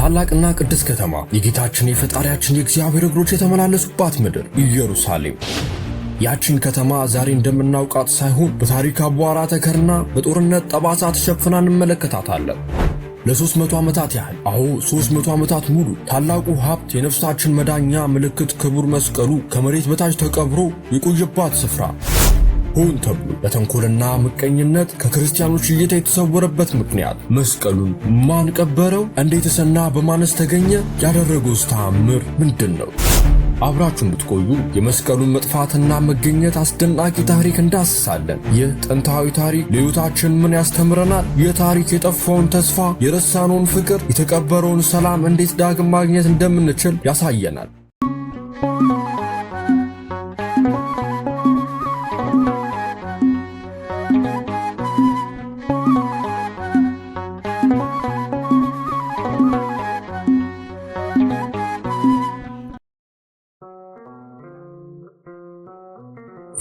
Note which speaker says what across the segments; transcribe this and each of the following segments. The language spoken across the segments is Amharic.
Speaker 1: ታላቅና ቅድስት ከተማ የጌታችን የፈጣሪያችን የእግዚአብሔር እግሮች የተመላለሱባት ምድር ኢየሩሳሌም። ያችን ከተማ ዛሬ እንደምናውቃት ሳይሆን በታሪክ አቧራ ተከርና በጦርነት ጠባሳ ተሸፍና እንመለከታታለን። ለ300 ዓመታት ያህል 300 ዓመታት ሙሉ ታላቁ ሀብት የነፍሳችን መዳኛ ምልክት ክቡር መስቀሉ ከመሬት በታች ተቀብሮ የቆየባት ስፍራ ሆን ተብሎ በተንኮልና ምቀኝነት ከክርስቲያኖች እይታ የተሰወረበት ምክንያት መስቀሉን ማን ቀበረው? እንዴትስና በማንስ ተገኘ? ያደረገው ተአምር ምንድነው? አብራችሁን ብትቆዩ የመስቀሉን መጥፋትና መገኘት አስደናቂ ታሪክ እንዳስሳለን። ይህ ጥንታዊ ታሪክ ለሕይወታችን ምን ያስተምረናል? የታሪክ የጠፋውን ተስፋ፣ የረሳነውን ፍቅር፣ የተቀበረውን ሰላም እንዴት ዳግም ማግኘት እንደምንችል ያሳየናል።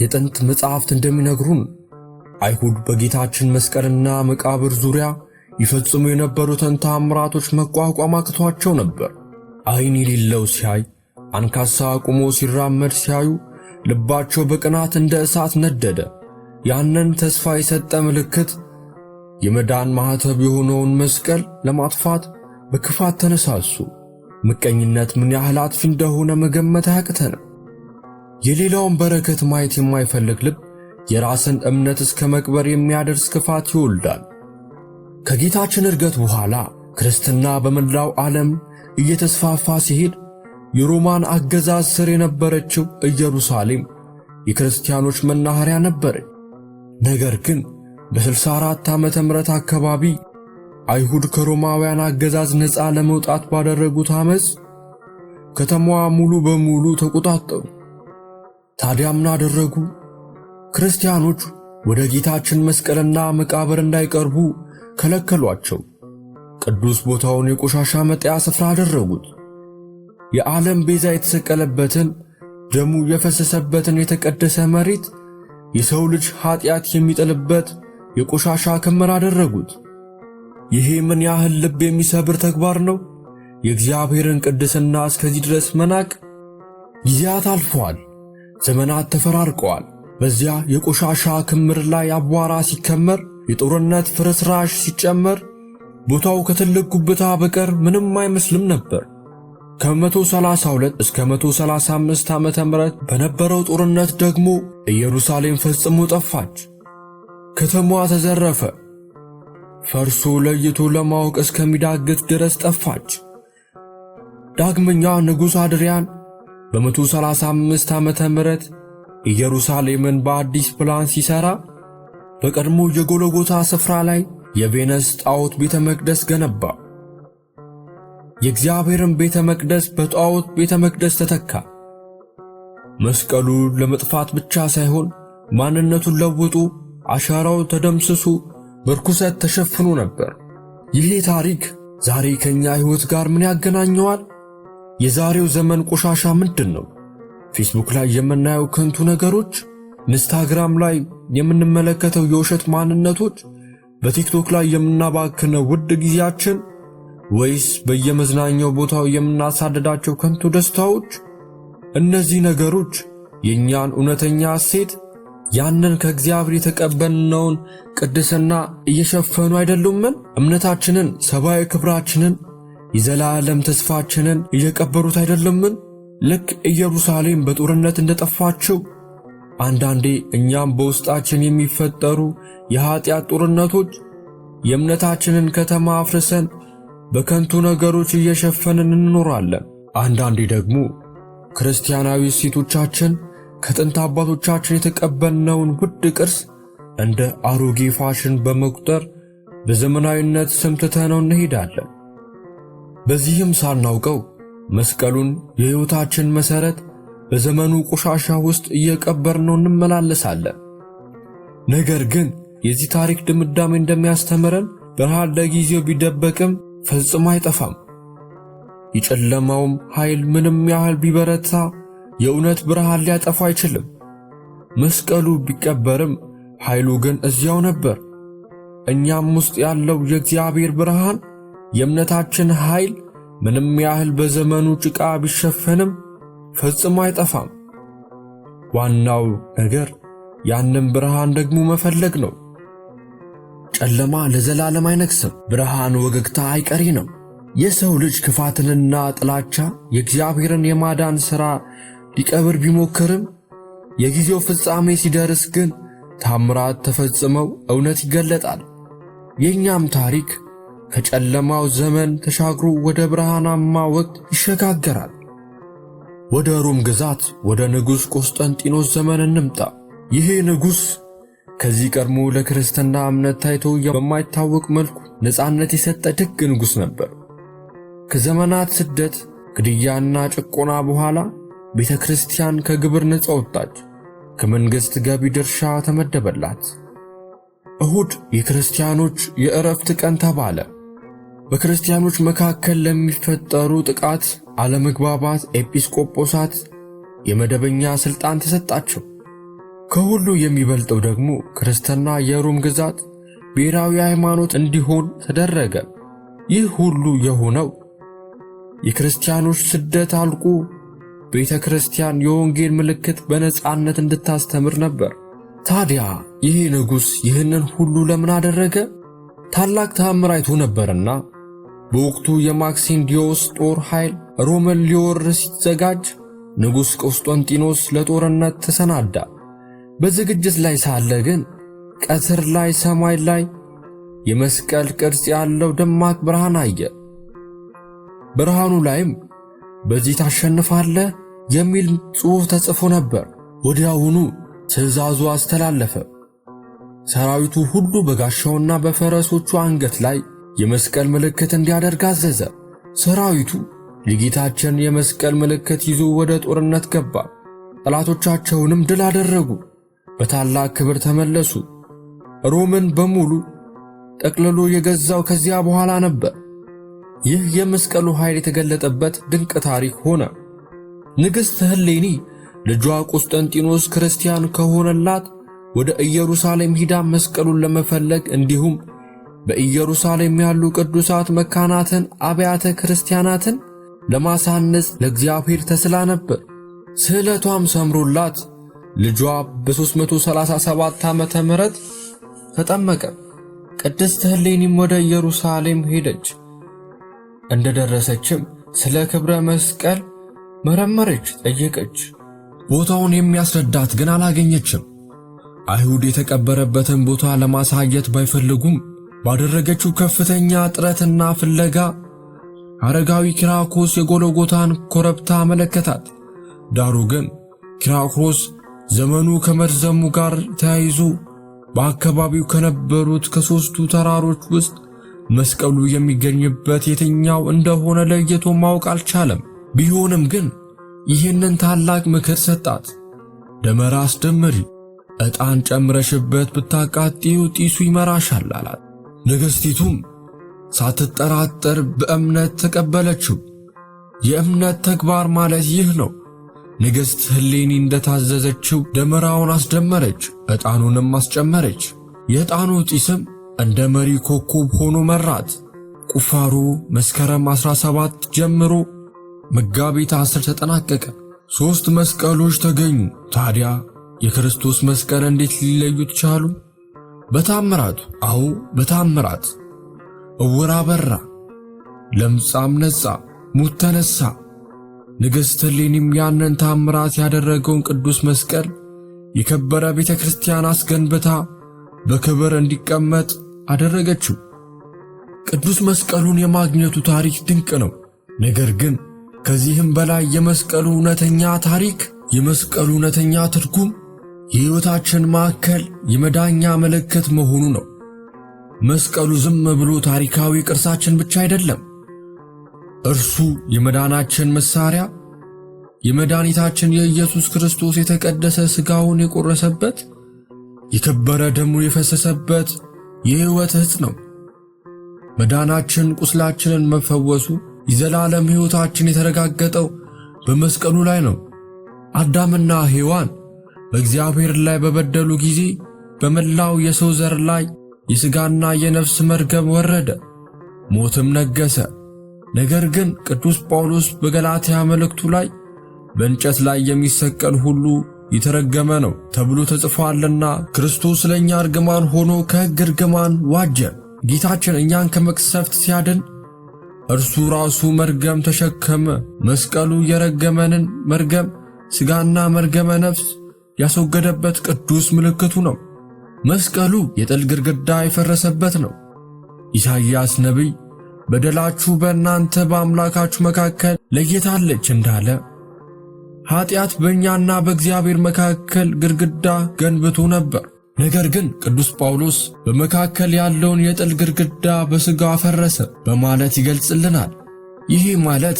Speaker 1: የጥንት መጻሕፍት እንደሚነግሩን አይሁድ በጌታችን መስቀልና መቃብር ዙሪያ ይፈጽሙ የነበሩትን ተአምራቶች መቋቋም አቅቷቸው ነበር። ዓይን የሌለው ሲያይ፣ አንካሳ ቆሞ ሲራመድ ሲያዩ ልባቸው በቅናት እንደ እሳት ነደደ። ያንን ተስፋ የሰጠ ምልክት የመዳን ማኅተብ የሆነውን መስቀል ለማጥፋት በክፋት ተነሳሱ። ምቀኝነት ምን ያህል አጥፊ እንደሆነ መገመት አያቅተንም። የሌላውን በረከት ማየት የማይፈልግ ልብ የራስን እምነት እስከ መቅበር የሚያደርስ ክፋት ይወልዳል። ከጌታችን ዕርገት በኋላ ክርስትና በመላው ዓለም እየተስፋፋ ሲሄድ የሮማን አገዛዝ ስር የነበረችው ኢየሩሳሌም የክርስቲያኖች መናኸሪያ ነበረች። ነገር ግን በ64 ዓመተ ምህረት አካባቢ አይሁድ ከሮማውያን አገዛዝ ነፃ ለመውጣት ባደረጉት አመፅ ከተማዋ ሙሉ በሙሉ ተቆጣጠሩ። ታዲያ ምን አደረጉ? ክርስቲያኖች ወደ ጌታችን መስቀልና መቃብር እንዳይቀርቡ ከለከሏቸው። ቅዱስ ቦታውን የቆሻሻ መጣያ ስፍራ አደረጉት። የዓለም ቤዛ የተሰቀለበትን ደሙ የፈሰሰበትን የተቀደሰ መሬት የሰው ልጅ ኃጢአት የሚጥልበት የቆሻሻ ክምር አደረጉት። ይሄ ምን ያህል ልብ የሚሰብር ተግባር ነው! የእግዚአብሔርን ቅድስና እስከዚህ ድረስ መናቅ! ጊዜያት አልፈዋል። ዘመናት ተፈራርቀዋል። በዚያ የቆሻሻ ክምር ላይ አቧራ ሲከመር፣ የጦርነት ፍርስራሽ ሲጨመር ቦታው ከትልቅ ጉብታ በቀር ምንም አይመስልም ነበር። ከ132 እስከ 135 ዓመተ ምህረት በነበረው ጦርነት ደግሞ ኢየሩሳሌም ፈጽሞ ጠፋች። ከተማዋ ተዘረፈ። ፈርሶ ለይቶ ለማወቅ እስከሚዳግት ድረስ ጠፋች። ዳግመኛ ንጉሥ አድሪያን በ135 ዓመተ ምህረት ኢየሩሳሌምን በአዲስ ፕላን ሲሰራ በቀድሞ የጎልጎታ ስፍራ ላይ የቬነስ ጣዖት ቤተ መቅደስ ገነባ። የእግዚአብሔርን ቤተ መቅደስ በጣዖት ቤተ መቅደስ ተተካ። መስቀሉ ለመጥፋት ብቻ ሳይሆን ማንነቱን ለውጦ አሻራው ተደምስሶ በርኩሰት ተሸፍኖ ነበር። ይሄ ታሪክ ዛሬ ከኛ ሕይወት ጋር ምን ያገናኘዋል? የዛሬው ዘመን ቆሻሻ ምንድነው? ፌስቡክ ላይ የምናየው ከንቱ ነገሮች፣ ኢንስታግራም ላይ የምንመለከተው የውሸት ማንነቶች፣ በቲክቶክ ላይ የምናባክነው ውድ ጊዜያችን፣ ወይስ በየመዝናኛው ቦታው የምናሳደዳቸው ከንቱ ደስታዎች? እነዚህ ነገሮች የኛን እውነተኛ እሴት፣ ያንን ከእግዚአብሔር የተቀበልነውን ቅድስና እየሸፈኑ አይደሉምን? እምነታችንን፣ ሰብአዊ ክብራችንን፣ የዘላለም ተስፋችንን እየቀበሩት አይደሉምን? ልክ ኢየሩሳሌም በጦርነት እንደጠፋችው አንዳንዴ እኛም በውስጣችን የሚፈጠሩ የኃጢአት ጦርነቶች የእምነታችንን ከተማ አፍርሰን በከንቱ ነገሮች እየሸፈንን እንኖራለን። አንዳንዴ ደግሞ ክርስቲያናዊ እሴቶቻችን ከጥንት አባቶቻችን የተቀበልነውን ውድ ቅርስ እንደ አሮጌ ፋሽን በመቁጠር በዘመናዊነት ስም ትተነው እንሄዳለን። በዚህም ሳናውቀው መስቀሉን የሕይወታችን መሠረት በዘመኑ ቆሻሻ ውስጥ እየቀበርነው እንመላለሳለን። ነገር ግን የዚህ ታሪክ ድምዳሜ እንደሚያስተምረን ብርሃን ለጊዜው ቢደበቅም ፈጽሞ አይጠፋም። የጨለማውም ኃይል ምንም ያህል ቢበረታ የእውነት ብርሃን ሊያጠፋ አይችልም። መስቀሉ ቢቀበርም ኃይሉ ግን እዚያው ነበር። እኛም ውስጥ ያለው የእግዚአብሔር ብርሃን፣ የእምነታችን ኃይል፣ ምንም ያህል በዘመኑ ጭቃ ቢሸፈንም ፈጽሞ አይጠፋም። ዋናው ነገር ያንን ብርሃን ደግሞ መፈለግ ነው። ጨለማ ለዘላለም አይነግስም። ብርሃን ወገግታ አይቀሬ ነው። የሰው ልጅ ክፋትንና ጥላቻ የእግዚአብሔርን የማዳን ሥራ ሊቀብር ቢሞክርም የጊዜው ፍጻሜ ሲደርስ ግን ታምራት ተፈጽመው እውነት ይገለጣል። የእኛም ታሪክ ከጨለማው ዘመን ተሻግሮ ወደ ብርሃናማ ወቅት ይሸጋገራል። ወደ ሮም ግዛት ወደ ንጉሥ ቆስጠንጢኖስ ዘመን እንምጣ። ይሄ ንጉሥ ከዚህ ቀድሞ ለክርስትና እምነት ታይቶ በማይታወቅ መልኩ ነፃነት የሰጠ ደግ ንጉሥ ነበር። ከዘመናት ስደት፣ ግድያና ጭቆና በኋላ ቤተ ክርስቲያን ከግብር ነፃ ወጣች። ከመንግሥት ገቢ ድርሻ ተመደበላት። እሁድ የክርስቲያኖች የዕረፍት ቀን ተባለ። በክርስቲያኖች መካከል ለሚፈጠሩ ጥቃት፣ አለመግባባት ኤጲስቆጶሳት የመደበኛ ሥልጣን ተሰጣቸው። ከሁሉ የሚበልጠው ደግሞ ክርስትና የሮም ግዛት ብሔራዊ ሃይማኖት እንዲሆን ተደረገ። ይህ ሁሉ የሆነው የክርስቲያኖች ስደት አልቆ ቤተ ክርስቲያን የወንጌል ምልክት በነጻነት እንድታስተምር ነበር። ታዲያ ይህ ንጉሥ ይህንን ሁሉ ለምን አደረገ? ታላቅ ተአምር አይቶ ነበርና። በወቅቱ የማክሲንዲዮስ ጦር ኃይል ሮምን ሊወር ሲዘጋጅ ንጉሥ ቆስጠንጢኖስ ለጦርነት ተሰናዳ። በዝግጅት ላይ ሳለ ግን ቀትር ላይ ሰማይ ላይ የመስቀል ቅርጽ ያለው ደማቅ ብርሃን አየ። ብርሃኑ ላይም በዚህ ታሸንፋለህ የሚል ጽሑፍ ተጽፎ ነበር። ወዲያውኑ ትእዛዙ አስተላለፈ። ሰራዊቱ ሁሉ በጋሻውና በፈረሶቹ አንገት ላይ የመስቀል ምልክት እንዲያደርግ አዘዘ። ሰራዊቱ የጌታችን የመስቀል ምልክት ይዞ ወደ ጦርነት ገባ። ጠላቶቻቸውንም ድል አደረጉ። በታላቅ ክብር ተመለሱ። ሮምን በሙሉ ጠቅልሎ የገዛው ከዚያ በኋላ ነበር። ይህ የመስቀሉ ኃይል የተገለጠበት ድንቅ ታሪክ ሆነ። ንግሥት እሌኒ ልጇ ቆስጠንጢኖስ ክርስቲያን ከሆነላት ወደ ኢየሩሳሌም ሂዳ መስቀሉን ለመፈለግ እንዲሁም በኢየሩሳሌም ያሉ ቅዱሳት መካናትን አብያተ ክርስቲያናትን ለማሳነጽ ለእግዚአብሔር ተስላ ነበር። ስዕለቷም ሰምሮላት ልጇ በ337 ዓመተ ምህረት ተጠመቀ። ቅድስት እሌኒም ወደ ኢየሩሳሌም ሄደች። እንደደረሰችም ስለ ክብረ መስቀል መረመረች፣ ጠየቀች። ቦታውን የሚያስረዳት ግን አላገኘችም። አይሁድ የተቀበረበትን ቦታ ለማሳየት ባይፈልጉም ባደረገችው ከፍተኛ ጥረትና ፍለጋ አረጋዊ ኪራኮስ የጎልጎታን ኮረብታ አመለከታት። ዳሩ ግን ኪራኮስ ዘመኑ ከመርዘሙ ጋር ተያይዞ በአካባቢው ከነበሩት ከሦስቱ ተራሮች ውስጥ መስቀሉ የሚገኝበት የትኛው እንደሆነ ለይቶ ማወቅ አልቻለም። ቢሆንም ግን ይህንን ታላቅ ምክር ሰጣት። ደመራ አስደምሪ፣ ዕጣን ጨምረሽበት ብታቃጥዪው ጢሱ ይመራሻል አላት። ንግሥቲቱም ሳትጠራጠር በእምነት ተቀበለችው። የእምነት ተግባር ማለት ይህ ነው። ንግሥት እሌኒ እንደታዘዘችው ደመራውን አስደመረች፣ ዕጣኑንም አስጨመረች። የዕጣኑ ጢስም እንደ መሪ ኮከብ ሆኖ መራት። ቁፋሮ መስከረም 17 ጀምሮ መጋቢት 10 ተጠናቀቀ። 3 መስቀሎች ተገኙ። ታዲያ የክርስቶስ መስቀል እንዴት ሊለዩት ቻሉ? በታምራቱ። አዎ በታምራት። ዕውር አበራ፣ ለምጻም ነጻ፣ ሙት ተነሳ። ንግሥት እሌኒም ያንን ታምራት ያደረገውን ቅዱስ መስቀል የከበረ ቤተ ክርስቲያን አስገንብታ በክብር እንዲቀመጥ አደረገችው። ቅዱስ መስቀሉን የማግኘቱ ታሪክ ድንቅ ነው። ነገር ግን ከዚህም በላይ የመስቀሉ እውነተኛ ታሪክ፣ የመስቀሉ እውነተኛ ትርጉም የሕይወታችን ማዕከል፣ የመዳኛ ምልክት መሆኑ ነው። መስቀሉ ዝም ብሎ ታሪካዊ ቅርሳችን ብቻ አይደለም። እርሱ የመዳናችን መሳሪያ፣ የመድኃኒታችን የኢየሱስ ክርስቶስ የተቀደሰ ሥጋውን የቆረሰበት፣ የከበረ ደሙ የፈሰሰበት የሕይወት ዕፅ ነው። መዳናችን፣ ቁስላችንን መፈወሱ፣ የዘላለም ሕይወታችን የተረጋገጠው በመስቀሉ ላይ ነው። አዳምና ሔዋን በእግዚአብሔር ላይ በበደሉ ጊዜ በመላው የሰው ዘር ላይ የሥጋና የነፍስ መርገም ወረደ፣ ሞትም ነገሠ። ነገር ግን ቅዱስ ጳውሎስ በገላትያ መልእክቱ ላይ በእንጨት ላይ የሚሰቀል ሁሉ የተረገመ ነው ተብሎ ተጽፏልና ክርስቶስ ለኛ እርግማን ሆኖ ከሕግ እርግማን ዋጀን። ጌታችን እኛን ከመቅሰፍት ሲያድን እርሱ ራሱ መርገም ተሸከመ። መስቀሉ የረገመንን መርገም ሥጋና መርገመ ነፍስ ያስወገደበት ቅዱስ ምልክቱ ነው። መስቀሉ የጥል ግድግዳ የፈረሰበት ነው። ኢሳይያስ ነቢይ በደላችሁ በእናንተ በአምላካችሁ መካከል ለይታለች እንዳለ ኃጢአት በእኛና በእግዚአብሔር መካከል ግድግዳ ገንብቶ ነበር። ነገር ግን ቅዱስ ጳውሎስ በመካከል ያለውን የጥል ግድግዳ በሥጋው አፈረሰ በማለት ይገልጽልናል። ይህ ማለት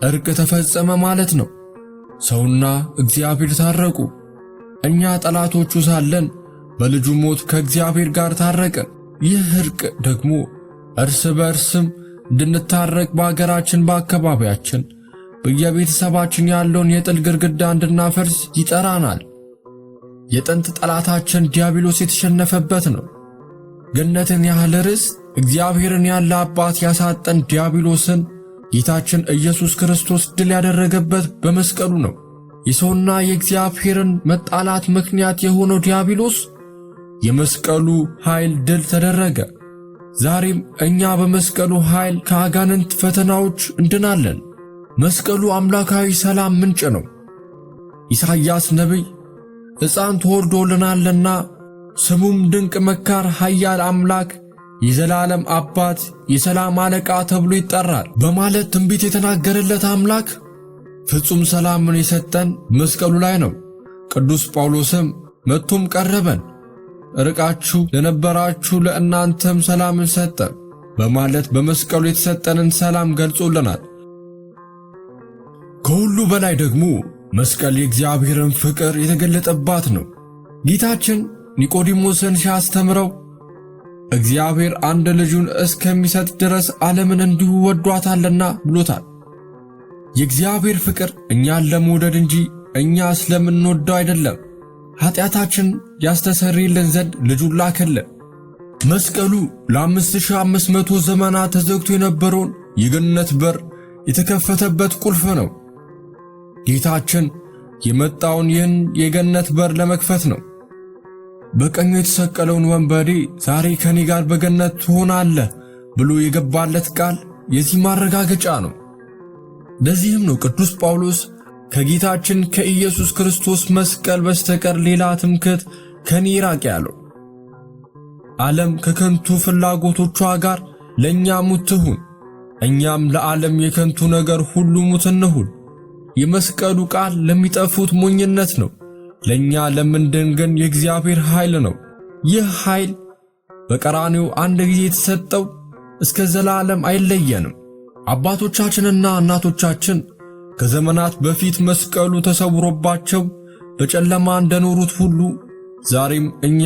Speaker 1: ዕርቅ ተፈጸመ ማለት ነው። ሰውና እግዚአብሔር ታረቁ። እኛ ጠላቶቹ ሳለን በልጁ ሞት ከእግዚአብሔር ጋር ታረቀን። ይህ ዕርቅ ደግሞ እርስ በእርስም እንድንታረቅ በአገራችን፣ በአካባቢያችን፣ በየቤተሰባችን ያለውን የጥል ግድግዳ እንድናፈርስ ይጠራናል። የጥንት ጠላታችን ዲያብሎስ የተሸነፈበት ነው። ገነትን ያህል ርስት እግዚአብሔርን ያለ አባት ያሳጠን ዲያብሎስን ጌታችን ኢየሱስ ክርስቶስ ድል ያደረገበት በመስቀሉ ነው። የሰውና የእግዚአብሔርን መጣላት ምክንያት የሆነው ዲያብሎስ የመስቀሉ ኃይል ድል ተደረገ። ዛሬም እኛ በመስቀሉ ኃይል ከአጋንንት ፈተናዎች እንድናለን። መስቀሉ አምላካዊ ሰላም ምንጭ ነው። ኢሳይያስ ነቢይ ሕፃን ተወልዶልናልና ስሙም ድንቅ መካር፣ ኃያል አምላክ፣ የዘላለም አባት፣ የሰላም አለቃ ተብሎ ይጠራል በማለት ትንቢት የተናገረለት አምላክ ፍጹም ሰላምን የሰጠን መስቀሉ ላይ ነው። ቅዱስ ጳውሎስም መጥቶም ቀረበን፣ ርቃችሁ ለነበራችሁ ለእናንተም ሰላምን ሰጠ በማለት በመስቀሉ የተሰጠንን ሰላም ገልጾልናል። ከሁሉ በላይ ደግሞ መስቀል የእግዚአብሔርን ፍቅር የተገለጠባት ነው። ጌታችን ኒቆዲሞስን ሲያስተምረው እግዚአብሔር አንድ ልጁን እስከሚሰጥ ድረስ ዓለምን እንዲሁ ወዷታልና ብሎታል። የእግዚአብሔር ፍቅር እኛን ለመውደድ እንጂ እኛ ስለምንወደው አይደለም። ኃጢአታችን ያስተሰርይልን ዘንድ ልጁን ላከልን። መስቀሉ ለ5500 ዘመናት ተዘግቶ የነበረውን የገነት በር የተከፈተበት ቁልፍ ነው። ጌታችን የመጣውን ይህን የገነት በር ለመክፈት ነው። በቀኙ የተሰቀለውን ወንበዴ ዛሬ ከኔ ጋር በገነት ትሆናለህ ብሎ የገባለት ቃል የዚህ ማረጋገጫ ነው። ለዚህም ነው ቅዱስ ጳውሎስ ከጌታችን ከኢየሱስ ክርስቶስ መስቀል በስተቀር ሌላ ትምክህት ከኔ ይራቅ ያለው። ዓለም ከከንቱ ፍላጎቶቿ ጋር ለእኛ ሙት ትሁን፣ እኛም ለዓለም የከንቱ ነገር ሁሉ ሙት እንሁን። የመስቀሉ ቃል ለሚጠፉት ሞኝነት ነው፣ ለእኛ ለምንድን ግን የእግዚአብሔር ኃይል ነው። ይህ ኃይል በቀራንዮ አንድ ጊዜ የተሰጠው እስከ ዘላለም አይለየንም። አባቶቻችንና እናቶቻችን ከዘመናት በፊት መስቀሉ ተሰውሮባቸው በጨለማ እንደኖሩት ሁሉ ዛሬም እኛ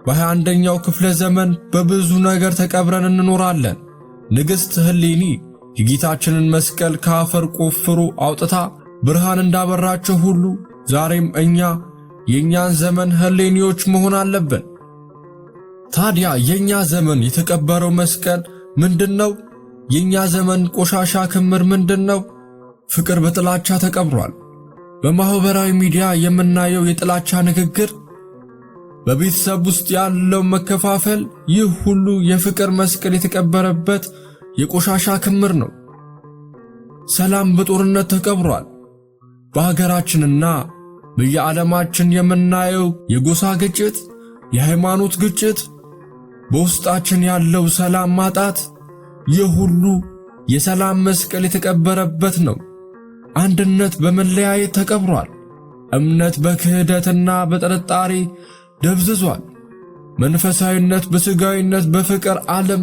Speaker 1: በ21ኛው ክፍለ ዘመን በብዙ ነገር ተቀብረን እንኖራለን። ንግሥት እሌኒ የጌታችንን መስቀል ከአፈር ቆፍሮ አውጥታ ብርሃን እንዳበራቸው ሁሉ ዛሬም እኛ የእኛን ዘመን እሌኒዎች መሆን አለብን። ታዲያ የእኛ ዘመን የተቀበረው መስቀል ምንድነው? የእኛ ዘመን ቆሻሻ ክምር ምንድነው? ፍቅር በጥላቻ ተቀብሯል። በማህበራዊ ሚዲያ የምናየው የጥላቻ ንግግር፣ በቤተሰብ ውስጥ ያለው መከፋፈል፣ ይህ ሁሉ የፍቅር መስቀል የተቀበረበት የቆሻሻ ክምር ነው። ሰላም በጦርነት ተቀብሯል። በሀገራችንና በየዓለማችን የምናየው የጎሳ ግጭት፣ የሃይማኖት ግጭት፣ በውስጣችን ያለው ሰላም ማጣት፣ ይህ ሁሉ የሰላም መስቀል የተቀበረበት ነው። አንድነት በመለያየት ተቀብሯል። እምነት በክህደትና በጥርጣሬ ደብዝዟል። መንፈሳዊነት በሥጋዊነት በፍቅር ዓለም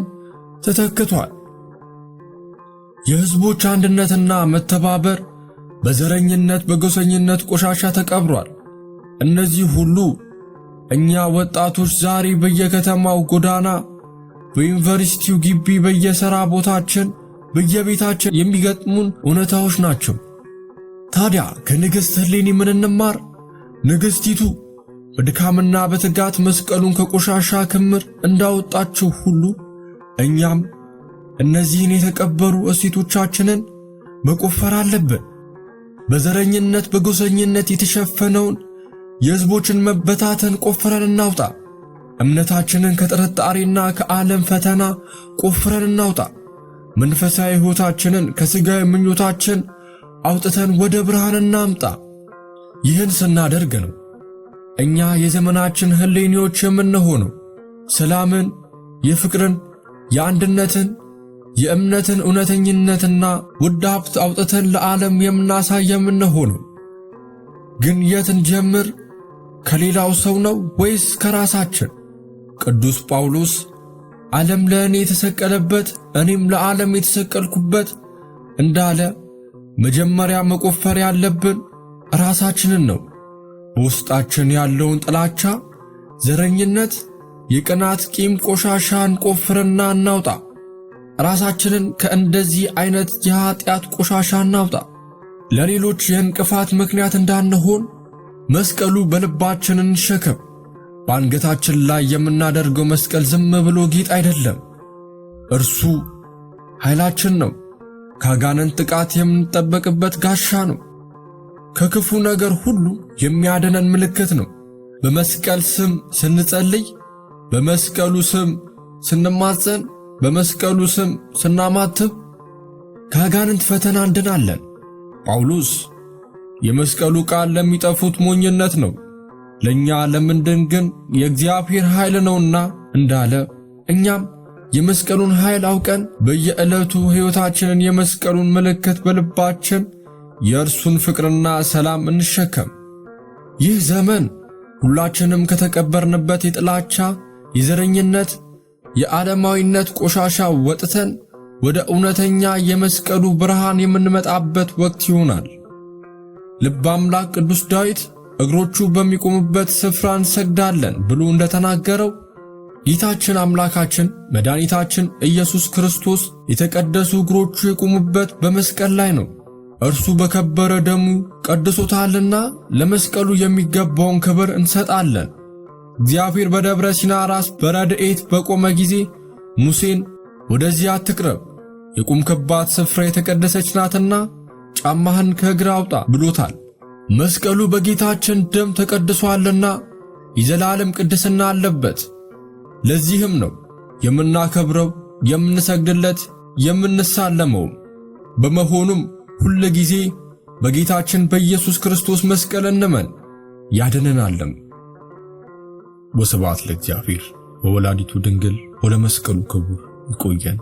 Speaker 1: ተተክቷል። የሕዝቦች አንድነትና መተባበር በዘረኝነት በጎሰኝነት ቆሻሻ ተቀብሯል። እነዚህ ሁሉ እኛ ወጣቶች ዛሬ በየከተማው ጎዳና፣ በዩኒቨርሲቲው ግቢ፣ በየሥራ ቦታችን፣ በየቤታችን የሚገጥሙን እውነታዎች ናቸው። ታዲያ ከንግሥት እሌኒ ምን እንማር? ንግሥቲቱ በድካምና በትጋት መስቀሉን ከቆሻሻ ክምር እንዳወጣችው ሁሉ እኛም እነዚህን የተቀበሩ እሴቶቻችንን መቆፈር አለብን። በዘረኝነት በጎሰኝነት የተሸፈነውን የሕዝቦችን መበታተን ቆፍረን እናውጣ። እምነታችንን ከጥርጣሬና ከዓለም ፈተና ቆፍረን እናውጣ። መንፈሳዊ ሕይወታችንን ከሥጋዊ ምኞታችን አውጥተን ወደ ብርሃን እናምጣ። ይህን ስናደርግ ነው እኛ የዘመናችን ህሌኒዎች የምንሆነው። ሰላምን፣ የፍቅርን፣ የአንድነትን፣ የእምነትን እውነተኝነትና ውድ ሀብት አውጥተን ለዓለም የምናሳይ የምንሆነው። ግን የት እንጀምር? ከሌላው ሰው ነው ወይስ ከራሳችን? ቅዱስ ጳውሎስ ዓለም ለእኔ የተሰቀለበት እኔም ለዓለም የተሰቀልኩበት እንዳለ መጀመሪያ መቆፈር ያለብን ራሳችንን ነው። በውስጣችን ያለውን ጥላቻ፣ ዘረኝነት፣ የቅናት ቂም ቆሻሻን ቆፍርና እናውጣ። ራሳችንን ከእንደዚህ አይነት የኃጢአት ቆሻሻ እናውጣ። ለሌሎች የእንቅፋት ምክንያት እንዳንሆን መስቀሉ በልባችን እንሸከም። በአንገታችን ላይ የምናደርገው መስቀል ዝም ብሎ ጌጥ አይደለም። እርሱ ኃይላችን ነው። ከአጋንንት ጥቃት የምንጠበቅበት ጋሻ ነው። ከክፉ ነገር ሁሉ የሚያድነን ምልክት ነው። በመስቀል ስም ስንጸልይ፣ በመስቀሉ ስም ስንማጸን፣ በመስቀሉ ስም ስናማትብ ከአጋንንት ፈተና እንድናለን። ጳውሎስ የመስቀሉ ቃል ለሚጠፉት ሞኝነት ነው፣ ለእኛ ለምንድን ግን የእግዚአብሔር ኃይል ነውና እንዳለ እኛም የመስቀሉን ኃይል አውቀን በየዕለቱ ሕይወታችንን የመስቀሉን ምልክት በልባችን የእርሱን ፍቅርና ሰላም እንሸከም። ይህ ዘመን ሁላችንም ከተቀበርንበት የጥላቻ፣ የዘረኝነት፣ የዓለማዊነት ቆሻሻ ወጥተን ወደ እውነተኛ የመስቀሉ ብርሃን የምንመጣበት ወቅት ይሆናል። ልበ አምላክ ቅዱስ ዳዊት እግሮቹ በሚቆሙበት ስፍራ እንሰግዳለን ብሎ እንደተናገረው ጌታችን አምላካችን መድኃኒታችን ኢየሱስ ክርስቶስ የተቀደሱ እግሮቹ የቆሙበት በመስቀል ላይ ነው። እርሱ በከበረ ደሙ ቀድሶታልና ለመስቀሉ የሚገባውን ክብር እንሰጣለን። እግዚአብሔር በደብረ ሲና ራስ በረድኤት በቆመ ጊዜ ሙሴን ወደዚያ አትቅረብ፣ የቆምክባት ስፍራ የተቀደሰች ናትና ጫማህን ከእግር አውጣ ብሎታል። መስቀሉ በጌታችን ደም ተቀድሷልና የዘላለም ቅድስና አለበት። ለዚህም ነው የምናከብረው፣ የምንሰግድለት፣ የምንሳለመው። በመሆኑም ሁል ጊዜ በጌታችን በኢየሱስ ክርስቶስ መስቀል እንመን፣ ያድነናልም። ወስብሐት ለእግዚአብሔር ወወላዲቱ ድንግል ወለመስቀሉ ክቡር። ይቆየን።